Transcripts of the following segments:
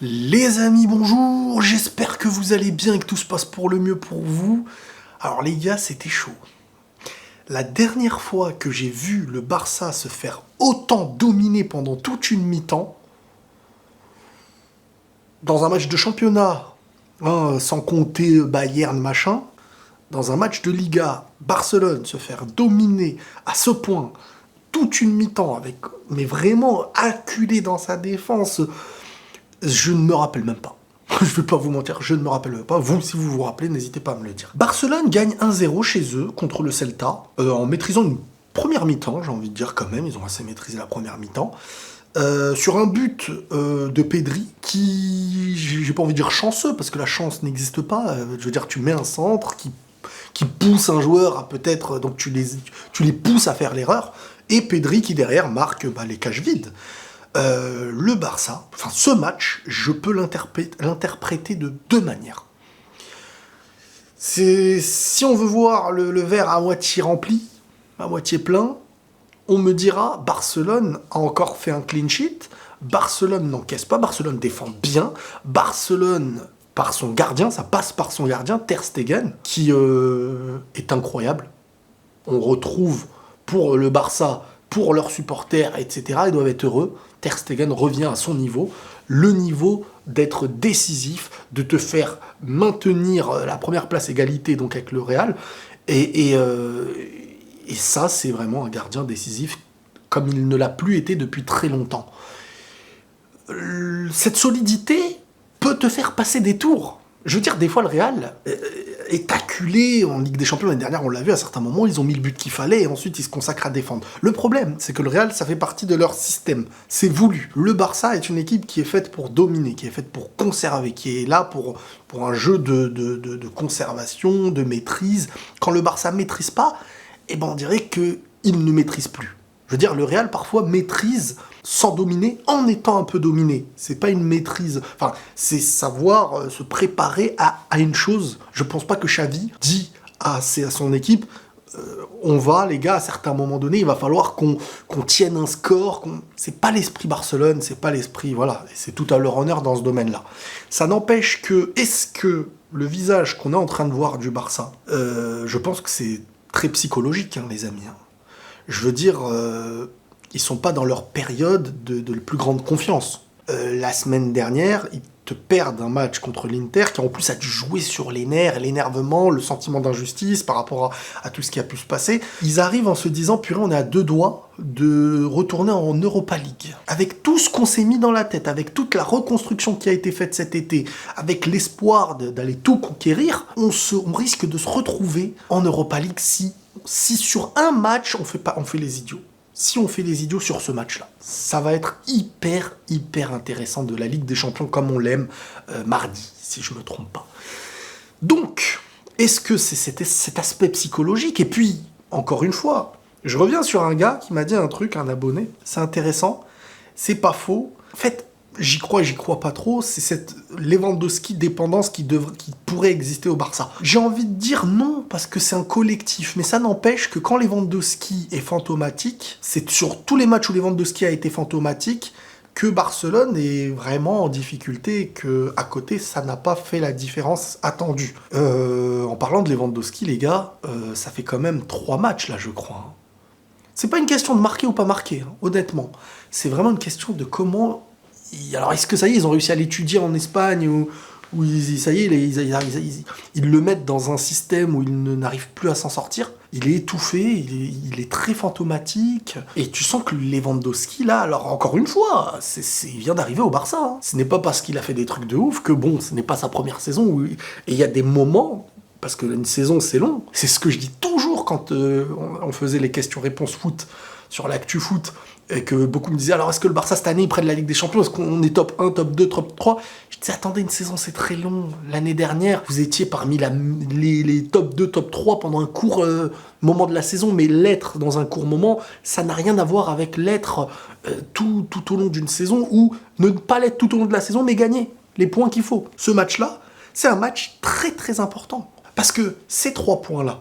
Les amis, bonjour, j'espère que vous allez bien et que tout se passe pour le mieux pour vous. Alors les gars, c'était chaud. La dernière fois que j'ai vu le Barça se faire autant dominer pendant toute une mi-temps, dans un match de championnat, sans compter Bayern machin, dans un match de Liga, Barcelone se faire dominer à ce point, toute une mi-temps, mais vraiment acculé dans sa défense, je ne me rappelle même pas. Je vais pas vous mentir, je ne me rappelle même pas. Vous, si vous vous rappelez, n'hésitez pas à me le dire. Barcelone gagne 1-0 chez eux contre le Celta, en maîtrisant une première mi-temps, j'ai envie de dire quand même. Ils ont assez maîtrisé la première mi-temps. Sur un but de Pedri, qui, j'ai pas envie de dire chanceux, parce que la chance n'existe pas. Je veux dire, tu mets un centre qui pousse un joueur à peut-être... Donc tu les pousses à faire l'erreur. Et Pedri qui derrière marque les cages vides. Le Barça, enfin ce match, je peux l'interpréter de deux manières. Si on veut voir le verre à moitié rempli, à moitié plein, on me dira Barcelone a encore fait un clean sheet, Barcelone n'encaisse pas, Barcelone défend bien, Barcelone par son gardien, ça passe par son gardien, Ter Stegen, qui est incroyable. On retrouve pour le Barça, pour leurs supporters, etc., ils doivent être heureux. Ter Stegen revient à son niveau, le niveau d'être décisif, de te faire maintenir la première place égalité donc avec le Real. Et ça, c'est vraiment un gardien décisif comme il ne l'a plus été depuis très longtemps. Cette solidité peut te faire passer des tours. Je veux dire, des fois, le Real est acculé en Ligue des Champions. L'année dernière, on l'a vu, à certains moments, ils ont mis le but qu'il fallait et ensuite, ils se consacrent à défendre. Le problème, c'est que le Real, ça fait partie de leur système. C'est voulu. Le Barça est une équipe qui est faite pour dominer, qui est faite pour conserver, qui est là pour un jeu de conservation, de maîtrise. Quand le Barça ne maîtrise pas, on dirait qu'il ne maîtrise plus. Je veux dire, le Real, parfois, maîtrise sans dominer, en étant un peu dominé. C'est pas une maîtrise. Enfin, c'est savoir se préparer à une chose. Je pense pas que Xavi dit à son équipe on va, les gars, à certains moments donnés, il va falloir qu'on tienne un score. C'est pas l'esprit Barcelone, c'est pas l'esprit... Voilà, et c'est tout à leur honneur dans ce domaine-là. Ça n'empêche que... Est-ce que le visage qu'on est en train de voir du Barça, je pense que c'est très psychologique, les amis. Je veux dire... ils sont pas dans leur période de plus grande confiance. La semaine dernière, ils te perdent un match contre l'Inter qui en plus a dû jouer sur les nerfs, l'énervement, le sentiment d'injustice par rapport à tout ce qui a pu se passer. Ils arrivent en se disant, purée, on est à 2 doigts de retourner en Europa League. Avec tout ce qu'on s'est mis dans la tête, avec toute la reconstruction qui a été faite cet été, avec l'espoir d'aller tout conquérir, on risque de se retrouver en Europa League si sur un match, on fait les idiots. Si on fait les idiots sur ce match-là, ça va être hyper intéressant de la Ligue des Champions comme on l'aime mardi, si je me trompe pas. Donc, est-ce que c'est cet aspect psychologique? Et puis, encore une fois, je reviens sur un gars qui m'a dit un truc, un abonné, c'est intéressant, c'est pas faux. En fait, j'y crois pas trop, c'est cette Lewandowski dépendance qui pourrait exister au Barça. J'ai envie de dire non, parce que c'est un collectif, mais ça n'empêche que quand Lewandowski est fantomatique, c'est sur tous les matchs où Lewandowski a été fantomatique que Barcelone est vraiment en difficulté et que à côté, ça n'a pas fait la différence attendue. En parlant de Lewandowski, les gars, ça fait quand même 3 matchs là, je crois. C'est pas une question de marquer ou pas marquer, honnêtement. C'est vraiment une question de comment... Alors, est-ce que ça y est, ils ont réussi à l'étudier en Espagne ou ça y est, ils le mettent dans un système où il n'arrive plus à s'en sortir? Il est étouffé, il est très fantomatique. Et tu sens que Lewandowski, là, alors encore une fois, il vient d'arriver au Barça. Ce n'est pas parce qu'il a fait des trucs de ouf que, ce n'est pas sa première saison. Et il y a des moments... Parce qu'une saison, c'est long. C'est ce que je dis toujours quand on faisait les questions-réponses foot sur l'actu foot, et que beaucoup me disaient, alors est-ce que le Barça cette année, ils prennent la Ligue des Champions? Est-ce qu'on est top 1, top 2, top 3? Je disais, attendez, une saison, c'est très long. L'année dernière, vous étiez parmi les top 2, top 3 pendant un court moment de la saison, mais l'être dans un court moment, ça n'a rien à voir avec l'être tout au long d'une saison, ou ne pas l'être tout au long de la saison, mais gagner les points qu'il faut. Ce match-là, c'est un match très important. Parce que ces 3 points-là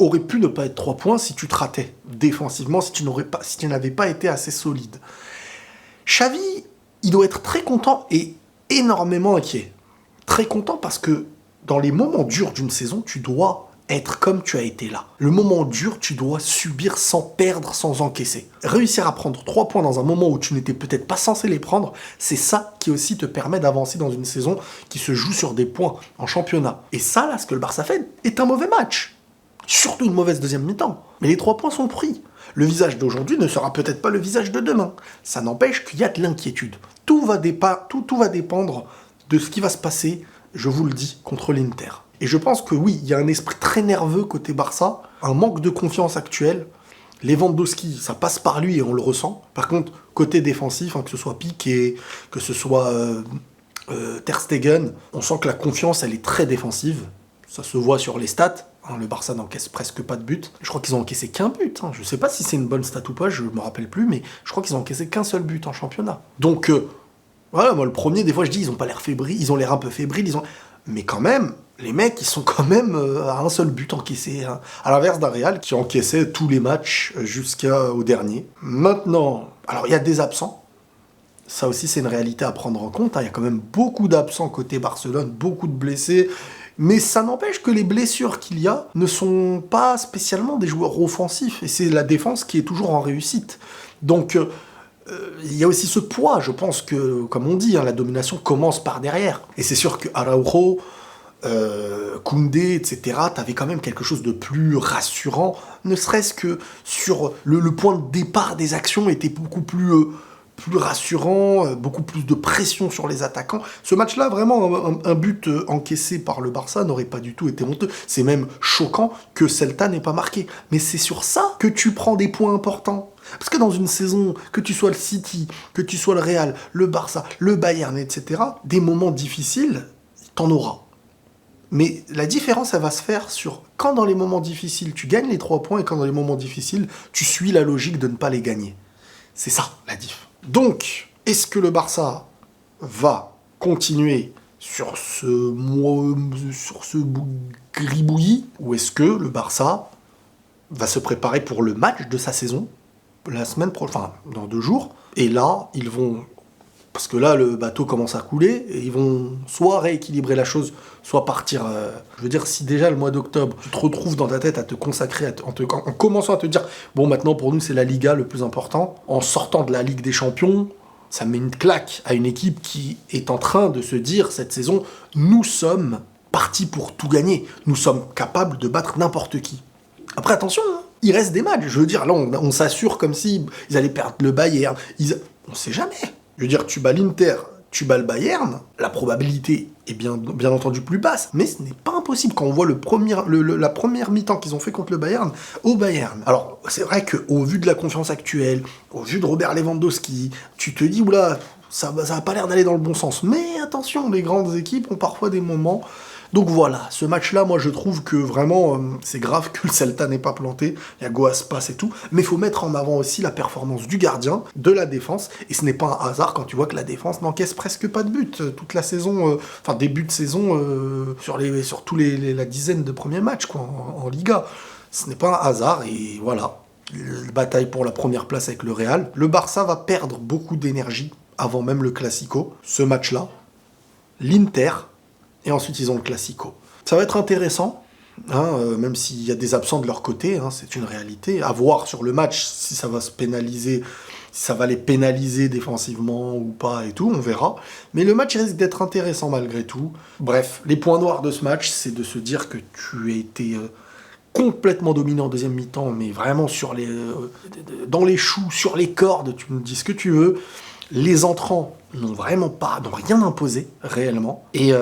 auraient pu ne pas être 3 points si tu te ratais défensivement, si tu n'avais pas été assez solide. Xavi, il doit être très content, et énormément inquiet. Très content parce que dans les moments durs d'une saison, tu dois être comme tu as été là. Le moment dur, tu dois subir sans perdre, sans encaisser. Réussir à prendre 3 points dans un moment où tu n'étais peut-être pas censé les prendre, c'est ça qui aussi te permet d'avancer dans une saison qui se joue sur des points en championnat. Et ça, là, ce que le Barça fait, est un mauvais match. Surtout une mauvaise deuxième mi-temps. Mais les 3 points sont pris. Le visage d'aujourd'hui ne sera peut-être pas le visage de demain. Ça n'empêche qu'il y a de l'inquiétude. Tout va dépendre de ce qui va se passer, je vous le dis, contre l'Inter. Et je pense que oui, il y a un esprit très nerveux côté Barça, un manque de confiance actuel. Lewandowski, ça passe par lui et on le ressent. Par contre, côté défensif, que ce soit Piqué, que ce soit Ter Stegen, on sent que la confiance, elle est très défensive. Ça se voit sur les stats. Le Barça n'encaisse presque pas de but. Je crois qu'ils ont encaissé qu'un but. Je ne sais pas si c'est une bonne stat ou pas, je ne me rappelle plus, mais je crois qu'ils ont encaissé qu'un seul but en championnat. Donc, voilà, moi le premier, des fois je dis, ils ont pas l'air fébriles, ils ont l'air un peu fébriles, mais quand même, les mecs, ils sont quand même à un seul but encaissé. À l'inverse d'un Real qui encaissait tous les matchs jusqu'au dernier. Maintenant, alors il y a des absents. Ça aussi, c'est une réalité à prendre en compte. Il y a quand même beaucoup d'absents côté Barcelone, beaucoup de blessés. Mais ça n'empêche que les blessures qu'il y a ne sont pas spécialement des joueurs offensifs. Et c'est la défense qui est toujours en réussite. Donc, il y a aussi ce poids. Je pense que, comme on dit, la domination commence par derrière. Et c'est sûr que Araujo, Koundé, etc., t'avais quand même quelque chose de plus rassurant. Ne serait-ce que sur le point de départ des actions était beaucoup plus rassurant, beaucoup plus de pression sur les attaquants. Ce match-là, vraiment, un but encaissé par le Barça n'aurait pas du tout été honteux. C'est même choquant que Celta n'ait pas marqué. Mais c'est sur ça que tu prends des points importants. Parce que dans une saison, que tu sois le City, que tu sois le Real, le Barça, le Bayern, etc., des moments difficiles, t'en auras. Mais la différence, elle va se faire sur quand dans les moments difficiles, tu gagnes les 3 points et quand dans les moments difficiles, tu suis la logique de ne pas les gagner. C'est ça, la diff. Donc, est-ce que le Barça va continuer sur ce gribouillis ou est-ce que le Barça va se préparer pour le match de sa saison la semaine prochaine, dans 2 jours, et là, ils vont... Parce que là, le bateau commence à couler, et ils vont soit rééquilibrer la chose, soit partir... je veux dire, si déjà le mois d'octobre, tu te retrouves dans ta tête à te consacrer, en commençant à te dire, bon, maintenant pour nous c'est la Liga le plus important, en sortant de la Ligue des Champions, ça met une claque à une équipe qui est en train de se dire, cette saison, nous sommes partis pour tout gagner, nous sommes capables de battre n'importe qui. Après, attention, il reste des matchs, je veux dire, là, on s'assure comme si ils allaient perdre le Bayern, on sait jamais. Je veux dire, tu bats l'Inter, tu bats le Bayern, la probabilité est bien entendu plus basse, mais ce n'est pas impossible quand on voit la première mi-temps qu'ils ont fait contre le Bayern, au Bayern. Alors, c'est vrai qu'au vu de la confiance actuelle, au vu de Robert Lewandowski, tu te dis, oula, ça va pas l'air d'aller dans le bon sens. Mais attention, les grandes équipes ont parfois des moments... Donc voilà, ce match-là, moi je trouve que vraiment, c'est grave que le Celta n'ait pas planté, il y a Go-Aspas et tout, mais il faut mettre en avant aussi la performance du gardien, de la défense, et ce n'est pas un hasard quand tu vois que la défense n'encaisse presque pas de but toute la saison, début de saison, sur tous la dizaine de premiers matchs quoi, en Liga. Ce n'est pas un hasard, et voilà, bataille pour la première place avec le Real. Le Barça va perdre beaucoup d'énergie avant même le Classico, ce match-là. L'Inter... Et ensuite, ils ont le Classico. Ça va être intéressant, même s'il y a des absents de leur côté, c'est une réalité. À voir sur le match si ça va se pénaliser, si ça va les pénaliser défensivement ou pas et tout, on verra. Mais le match risque d'être intéressant malgré tout. Bref, les points noirs de ce match, c'est de se dire que tu as été complètement dominant en deuxième mi-temps, mais vraiment dans les choux, sur les cordes, tu me dis ce que tu veux. Les entrants n'ont rien imposé, réellement. Et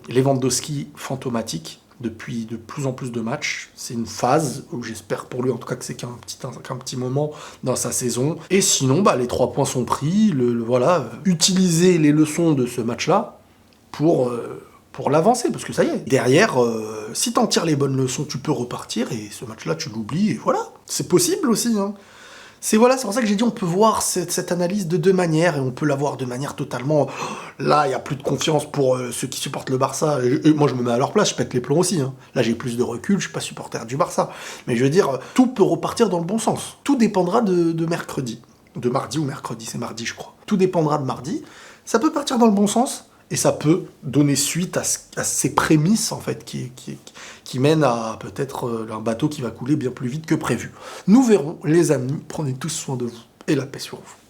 Lewandowski, fantomatique, depuis de plus en plus de matchs. C'est une phase où j'espère pour lui, en tout cas, que c'est qu'un petit moment dans sa saison. Et sinon, les 3 points sont pris. Voilà, utiliser les leçons de ce match-là pour l'avancer, parce que ça y est. Derrière, si t'en tires les bonnes leçons, tu peux repartir, et ce match-là, tu l'oublies, et voilà. C'est possible aussi, C'est pour ça que j'ai dit on peut voir cette analyse de 2 manières, et on peut la voir de manière totalement... Là, il n'y a plus de confiance pour ceux qui supportent le Barça. Et moi, je me mets à leur place, je pète les plombs aussi. Là, j'ai plus de recul, je suis pas supporter du Barça. Mais je veux dire, tout peut repartir dans le bon sens. Tout dépendra de mercredi. De mardi ou mercredi, c'est mardi, je crois. Tout dépendra de mardi. ça peut partir dans le bon sens, et ça peut donner suite à ces prémices, en fait, qui mènent à peut-être un bateau qui va couler bien plus vite que prévu. Nous verrons, les amis, prenez tous soin de vous, et la paix sur vous.